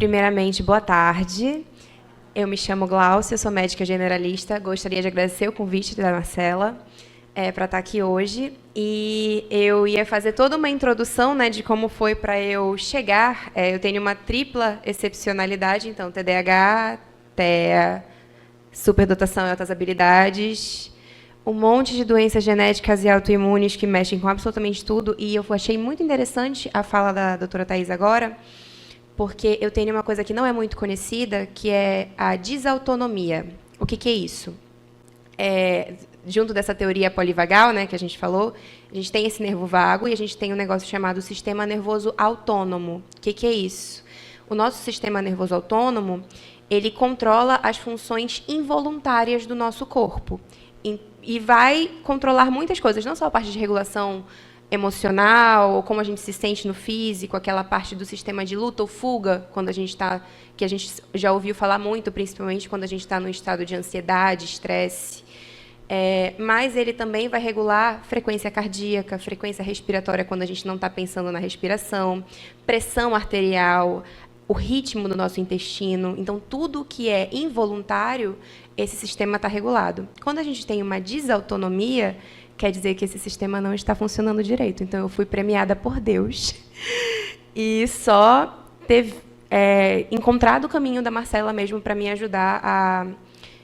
Primeiramente, boa tarde. Eu me chamo Glaucia, sou médica generalista. Gostaria de agradecer o convite da Marcela para estar aqui hoje. E eu ia fazer toda uma introdução, né, de como foi para eu chegar. Eu tenho uma tripla excepcionalidade, então TDAH, TEA, superdotação e altas habilidades, um monte de doenças genéticas e autoimunes que mexem com absolutamente tudo. E eu achei muito interessante a fala da doutora Thais agora, porque eu tenho uma coisa que não é muito conhecida, que é a desautonomia. O que é isso? Junto dessa teoria polivagal, né, que a gente falou, a gente tem esse nervo vago e a gente tem um negócio chamado sistema nervoso autônomo. O que é isso? O nosso sistema nervoso autônomo, ele controla as funções involuntárias do nosso corpo e vai controlar muitas coisas, não só a parte de regulação emocional, ou como a gente se sente no físico, aquela parte do sistema de luta ou fuga, quando a gente está, que a gente já ouviu falar muito, principalmente quando a gente está no estado de ansiedade, estresse. Mas ele também vai regular frequência cardíaca, frequência respiratória, quando a gente não está pensando na respiração, pressão arterial, o ritmo do nosso intestino. Então, tudo que é involuntário, esse sistema está regulado. Quando a gente tem uma desautonomia, quer dizer que esse sistema não está funcionando direito. Então, eu fui premiada por Deus e só ter encontrado o caminho da Marcela mesmo para me ajudar a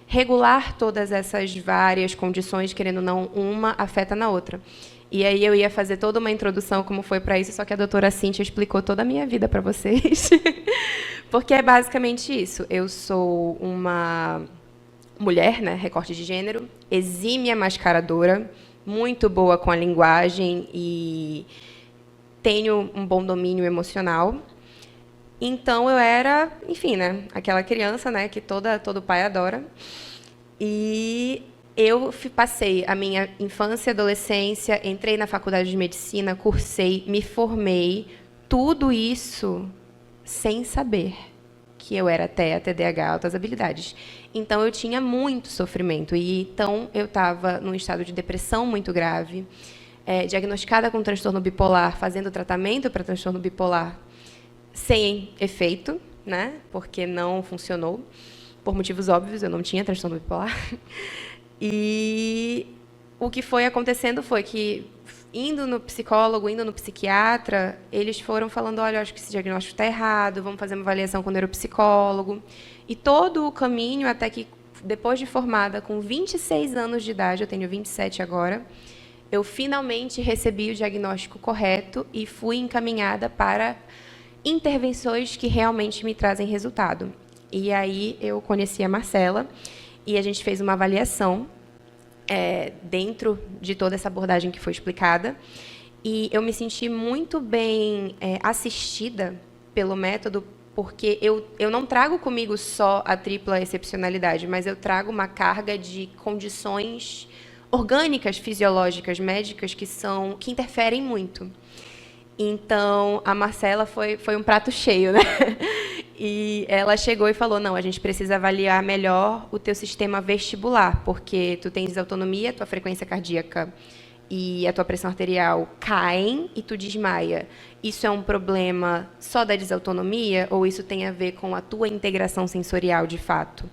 regular todas essas várias condições, querendo ou não, uma afeta na outra. E aí eu ia fazer toda uma introdução como foi para isso, só que a doutora Cíntia explicou toda a minha vida para vocês. Porque é basicamente isso. Eu sou uma mulher, né, recorte de gênero, exímia mascaradora, muito boa com a linguagem e tenho um bom domínio emocional. Então, eu era, enfim, né, aquela criança, né, que todo pai adora. E eu passei a minha infância e adolescência, entrei na faculdade de medicina, cursei, me formei, tudo isso sem saber que eu era TEA, TDAH, altas habilidades. Então, eu tinha muito sofrimento. E então, eu estava num estado de depressão muito grave, diagnosticada com transtorno bipolar, fazendo tratamento para transtorno bipolar sem efeito, né? Porque não funcionou, por motivos óbvios, eu não tinha transtorno bipolar. E o que foi acontecendo foi que, indo no psicólogo, indo no psiquiatra, eles foram falando, olha, eu acho que esse diagnóstico está errado, vamos fazer uma avaliação com o neuropsicólogo. E todo o caminho, até que, depois de formada, com 26 anos de idade, eu tenho 27 agora, eu finalmente recebi o diagnóstico correto e fui encaminhada para intervenções que realmente me trazem resultado. E aí eu conheci a Marcela e a gente fez uma avaliação dentro de toda essa abordagem que foi explicada. E eu me senti muito bem assistida pelo método, porque eu não trago comigo só a tripla excepcionalidade, mas eu trago uma carga de condições orgânicas, fisiológicas, médicas, que interferem muito. Então, a Marcela foi um prato cheio, né? E ela chegou e falou, não, a gente precisa avaliar melhor o teu sistema vestibular, porque tu tens autonomia, tua frequência cardíaca e a tua pressão arterial caem e tu desmaia. Isso é um problema só da desautonomia ou isso tem a ver com a tua integração sensorial, de fato?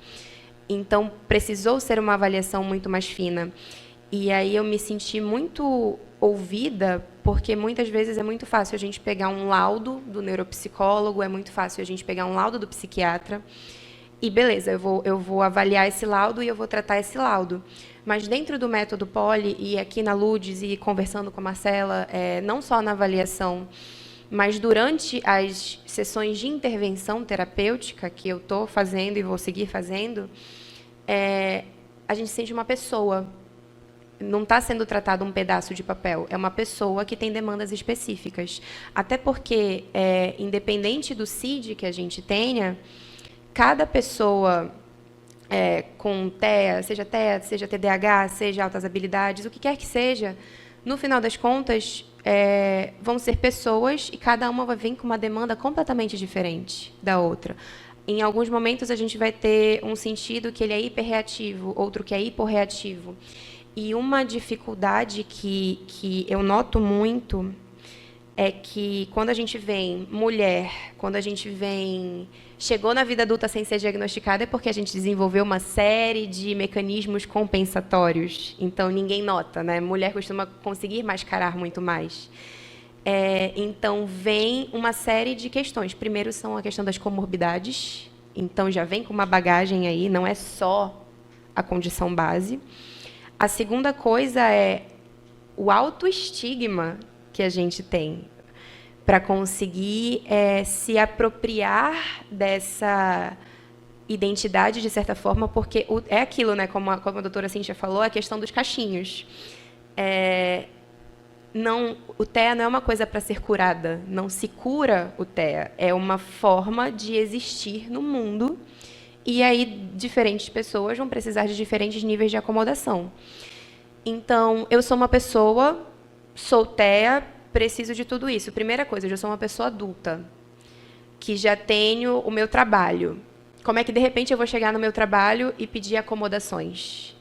Então, precisou ser uma avaliação muito mais fina. E aí eu me senti muito ouvida, porque muitas vezes é muito fácil a gente pegar um laudo do neuropsicólogo, é muito fácil a gente pegar um laudo do psiquiatra, e beleza, eu vou avaliar esse laudo e eu vou tratar esse laudo. Mas dentro do método Poli, e aqui na Ludes, e conversando com a Marcela, não só na avaliação, mas durante as sessões de intervenção terapêutica que eu estou fazendo e vou seguir fazendo, a gente sente uma pessoa. Não está sendo tratado um pedaço de papel, é uma pessoa que tem demandas específicas. Até porque, independente do CID que a gente tenha, cada pessoa com TEA, seja TDAH, seja altas habilidades, o que quer que seja, no final das contas, vão ser pessoas e cada uma vai vir com uma demanda completamente diferente da outra. Em alguns momentos, a gente vai ter um sentido que ele é hiperreativo, outro que é hiporreativo. E uma dificuldade que eu noto muito é que quando a gente vem mulher, quando a gente vem chegou na vida adulta sem ser diagnosticada, é porque a gente desenvolveu uma série de mecanismos compensatórios. Então ninguém nota, né? Mulher costuma conseguir mascarar muito mais. Então vem uma série de questões. Primeiro são a questão das comorbidades. Então já vem com uma bagagem aí, não é só a condição base. A segunda coisa é o autoestigma que a gente tem para conseguir se apropriar dessa identidade, de certa forma, porque é aquilo, né, como a doutora Cíntia falou, a questão dos cachinhos. O TEA não é uma coisa para ser curada, não se cura o TEA, é uma forma de existir no mundo, e aí diferentes pessoas vão precisar de diferentes níveis de acomodação. Então, eu sou uma pessoa, sou TEA, preciso de tudo isso. Primeira coisa, eu já sou uma pessoa adulta, que já tenho o meu trabalho. Como é que, de repente, eu vou chegar no meu trabalho e pedir acomodações?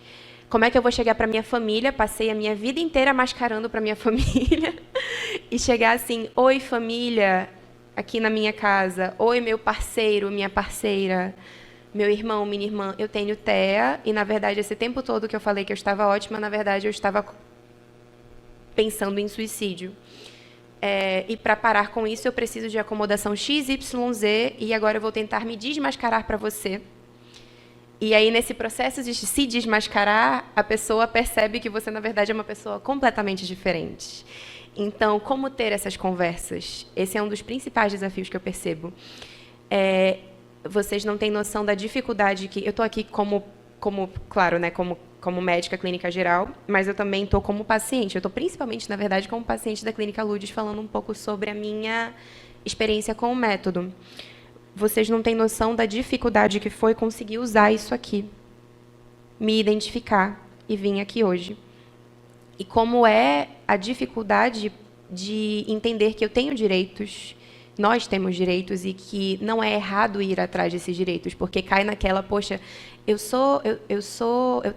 Como é que eu vou chegar para minha família? Passei a minha vida inteira mascarando para minha família e chegar assim: oi, família, aqui na minha casa. Oi, meu parceiro, minha parceira, meu irmão, minha irmã. Eu tenho TEA e, na verdade, esse tempo todo que eu falei que eu estava ótima, na verdade, eu estava pensando em suicídio. E para parar com isso, eu preciso de acomodação X, Y, Z, e agora eu vou tentar me desmascarar para você. E aí, nesse processo de se desmascarar, a pessoa percebe que você, na verdade, é uma pessoa completamente diferente. Então, como ter essas conversas? Esse é um dos principais desafios que eu percebo. Vocês não têm noção da dificuldade que... Eu estou aqui claro, né, como médica clínica geral, mas eu também estou como paciente. Eu estou principalmente, na verdade, como paciente da Clínica Ludes, falando um pouco sobre a minha experiência com o método. Vocês não têm noção da dificuldade que foi conseguir usar isso aqui, me identificar e vir aqui hoje. E como é a dificuldade de entender que eu tenho direitos, nós temos direitos, e que não é errado ir atrás desses direitos, porque cai naquela, poxa, eu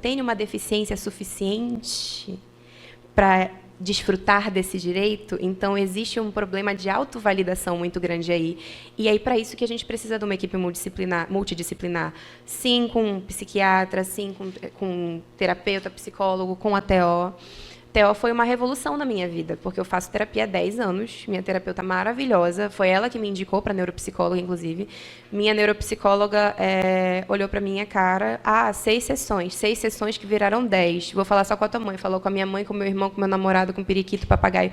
tenho uma deficiência suficiente para desfrutar desse direito, então existe um problema de autovalidação muito grande aí. E aí, para isso que a gente precisa de uma equipe multidisciplinar, sim com psiquiatra, sim com terapeuta, psicólogo, com a TO. TO foi uma revolução na minha vida, porque eu faço terapia há 10 anos, minha terapeuta maravilhosa, foi ela que me indicou para a neuropsicóloga, inclusive. Minha neuropsicóloga olhou para minha cara, 6 sessões que viraram 10. Vou falar só com a tua mãe, falou com a minha mãe, com o meu irmão, com o meu namorado, com o periquito, papagaio.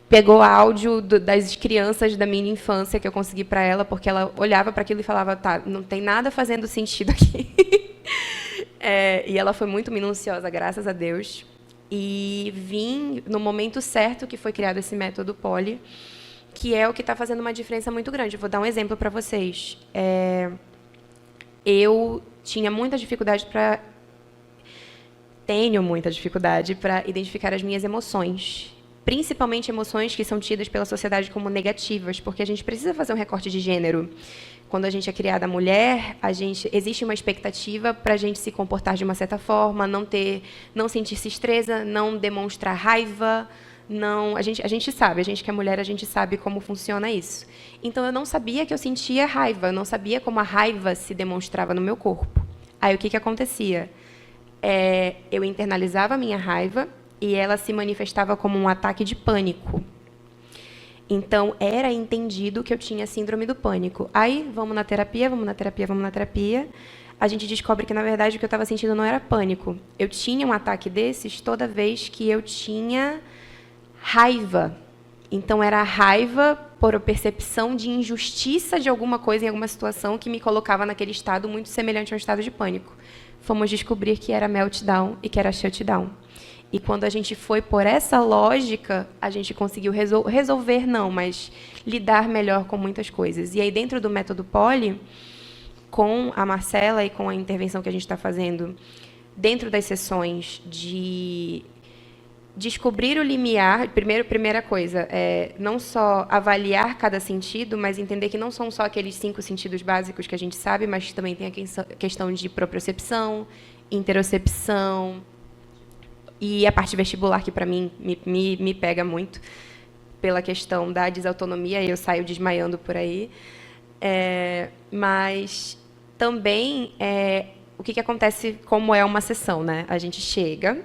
Pegou áudio das crianças da minha infância que eu consegui para ela, porque ela olhava para aquilo e falava, tá, não tem nada fazendo sentido aqui. E ela foi muito minuciosa, graças a Deus. E vim no momento certo que foi criado esse método POLI, que é o que está fazendo uma diferença muito grande. Eu vou dar um exemplo para vocês. Eu tinha muita dificuldade tenho muita dificuldade para identificar as minhas emoções, principalmente emoções que são tidas pela sociedade como negativas, porque a gente precisa fazer um recorte de gênero. Quando a gente é criada mulher, existe uma expectativa para a gente se comportar de uma certa forma, não sentir-se estressa, não demonstrar raiva. A gente sabe, a gente que é mulher, a gente sabe como funciona isso. Então, eu não sabia que eu sentia raiva, eu não sabia como a raiva se demonstrava no meu corpo. Aí, o que acontecia? Eu internalizava a minha raiva e ela se manifestava como um ataque de pânico. Então, era entendido que eu tinha síndrome do pânico. Aí, vamos na terapia. A gente descobre que, na verdade, o que eu estava sentindo não era pânico. Eu tinha um ataque desses toda vez que eu tinha raiva. Então, era a raiva por a percepção de injustiça de alguma coisa em alguma situação que me colocava naquele estado muito semelhante ao estado de pânico. Fomos descobrir que era meltdown e que era shutdown. E quando a gente foi por essa lógica, a gente conseguiu resolver, não, mas lidar melhor com muitas coisas. E aí, dentro do método POLI, com a Marcela e com a intervenção que a gente está fazendo, dentro das sessões de descobrir o limiar, primeira coisa, não só avaliar cada sentido, mas entender que não são só aqueles 5 sentidos básicos que a gente sabe, mas também tem a questão de propriocepção, interocepção, e a parte vestibular, que para mim me pega muito. pela questão da desautonomia, e eu saio desmaiando por aí. Mas também o que acontece, como é uma sessão, né? A gente chega,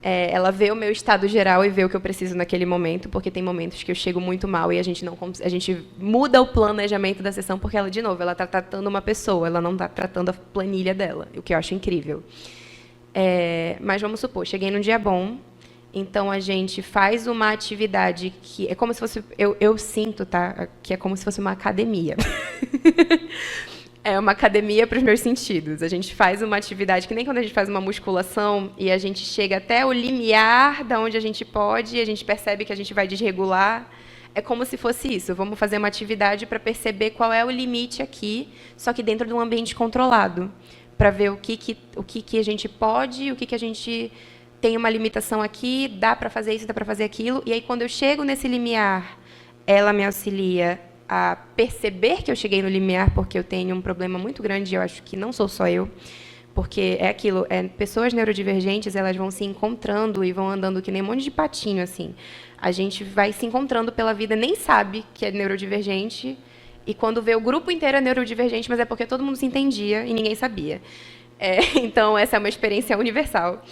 ela vê o meu estado geral e vê o que eu preciso naquele momento, porque tem momentos que eu chego muito mal e a gente muda o planejamento da sessão, porque ela, de novo, ela está tratando uma pessoa, ela não está tratando a planilha dela, o que eu acho incrível. Mas vamos supor, cheguei num dia bom, então a gente faz uma atividade que é como se fosse, eu sinto, tá, que é como se fosse uma academia. É uma academia para os meus sentidos. A gente faz uma atividade que nem quando a gente faz uma musculação e a gente chega até o limiar da onde a gente pode e a gente percebe que a gente vai desregular. É como se fosse isso. Vamos fazer uma atividade para perceber qual é o limite aqui, só que dentro de um ambiente controlado, para ver o que a gente pode, o que a gente tem uma limitação aqui, dá para fazer isso, dá para fazer aquilo. E aí, quando eu chego nesse limiar, ela me auxilia a perceber que eu cheguei no limiar, porque eu tenho um problema muito grande, eu acho que não sou só eu, porque é aquilo, pessoas neurodivergentes, elas vão se encontrando e vão andando que nem um monte de patinho, assim. A gente vai se encontrando pela vida, nem sabe que é neurodivergente, e quando vê o grupo inteiro é neurodivergente, mas é porque todo mundo se entendia e ninguém sabia. Então, essa é uma experiência universal.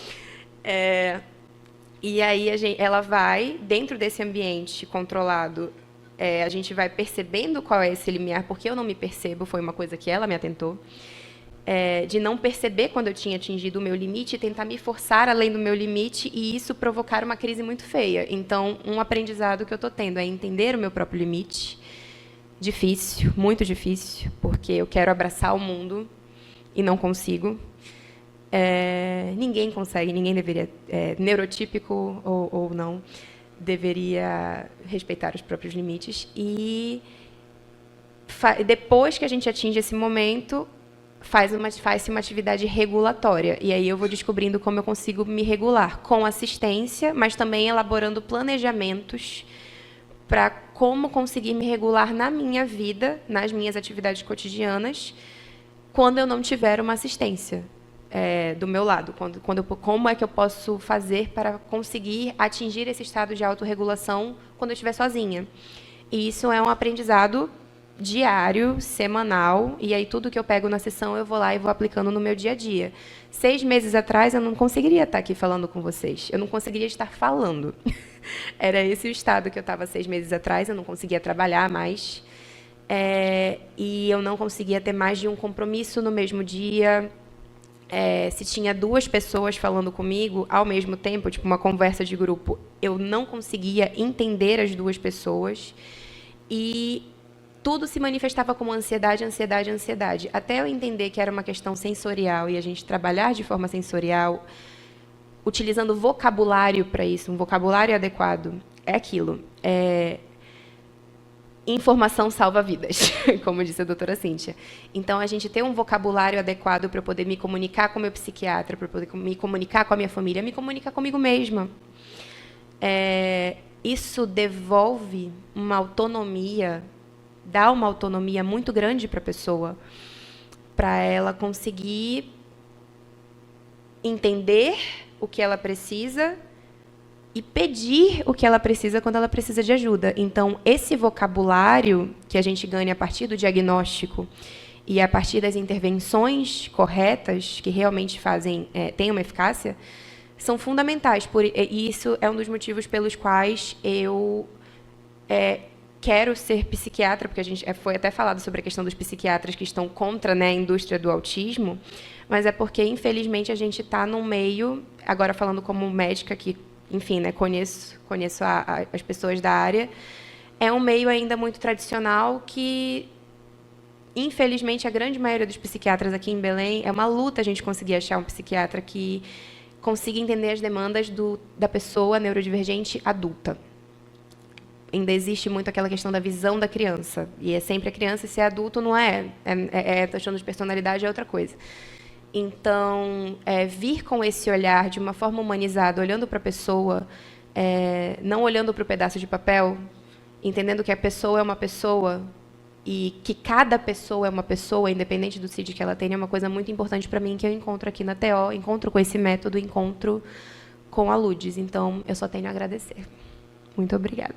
E aí, ela vai, dentro desse ambiente controlado, a gente vai percebendo qual é esse limiar, porque eu não me percebo, foi uma coisa que ela me atentou, de não perceber quando eu tinha atingido o meu limite e tentar me forçar além do meu limite e isso provocar uma crise muito feia. Então, um aprendizado que eu estou tendo é entender o meu próprio limite. Difícil, muito difícil, porque eu quero abraçar o mundo e não consigo. Ninguém consegue, ninguém deveria, neurotípico ou não, deveria respeitar os próprios limites. E depois que a gente atinge esse momento, faz-se uma atividade regulatória. E aí eu vou descobrindo como eu consigo me regular, com assistência, mas também elaborando planejamentos para como conseguir me regular na minha vida, nas minhas atividades cotidianas, quando eu não tiver uma assistência do meu lado. Como é que eu posso fazer para conseguir atingir esse estado de autorregulação quando eu estiver sozinha? E isso é um aprendizado diário, semanal, e aí tudo que eu pego na sessão eu vou lá e vou aplicando no meu dia a dia. 6 meses atrás eu não conseguiria estar aqui falando com vocês, eu não conseguiria estar falando. Era esse o estado que eu estava 6 meses atrás, eu não conseguia trabalhar mais, e eu não conseguia ter mais de um compromisso no mesmo dia. Se tinha 2 pessoas falando comigo ao mesmo tempo, tipo uma conversa de grupo, eu não conseguia entender as 2 pessoas e tudo se manifestava como ansiedade, ansiedade, ansiedade. Até eu entender que era uma questão sensorial e a gente trabalhar de forma sensorial, utilizando vocabulário para isso, um vocabulário adequado, é aquilo. Informação salva vidas, como disse a doutora Cíntia. Então, a gente ter um vocabulário adequado para eu poder me comunicar com o meu psiquiatra, para poder me comunicar com a minha família, me comunicar comigo mesma. Isso devolve uma autonomia, dá uma autonomia muito grande para a pessoa, para ela conseguir entender o que ela precisa e pedir o que ela precisa quando ela precisa de ajuda. Então, esse vocabulário que a gente ganha a partir do diagnóstico e a partir das intervenções corretas, que realmente têm uma eficácia, são fundamentais. E isso é um dos motivos pelos quais eu quero ser psiquiatra, porque a gente foi até falado sobre a questão dos psiquiatras que estão contra, né, a indústria do autismo, mas é porque, infelizmente, a gente está num meio, agora falando como médica que, enfim, né, conheço as pessoas da área, é um meio ainda muito tradicional que, infelizmente, a grande maioria dos psiquiatras aqui em Belém, é uma luta a gente conseguir achar um psiquiatra que consiga entender as demandas da pessoa neurodivergente adulta. Ainda existe muito aquela questão da visão da criança, e é sempre a criança, e ser adulto não questão de personalidade é outra coisa. Então, vir com esse olhar de uma forma humanizada, olhando para a pessoa, não olhando para o pedaço de papel, entendendo que a pessoa é uma pessoa e que cada pessoa é uma pessoa, independente do CID que ela tenha, é uma coisa muito importante para mim, que eu encontro aqui na TO, encontro com esse método, encontro com a Ludes. Então, eu só tenho a agradecer. Muito obrigada.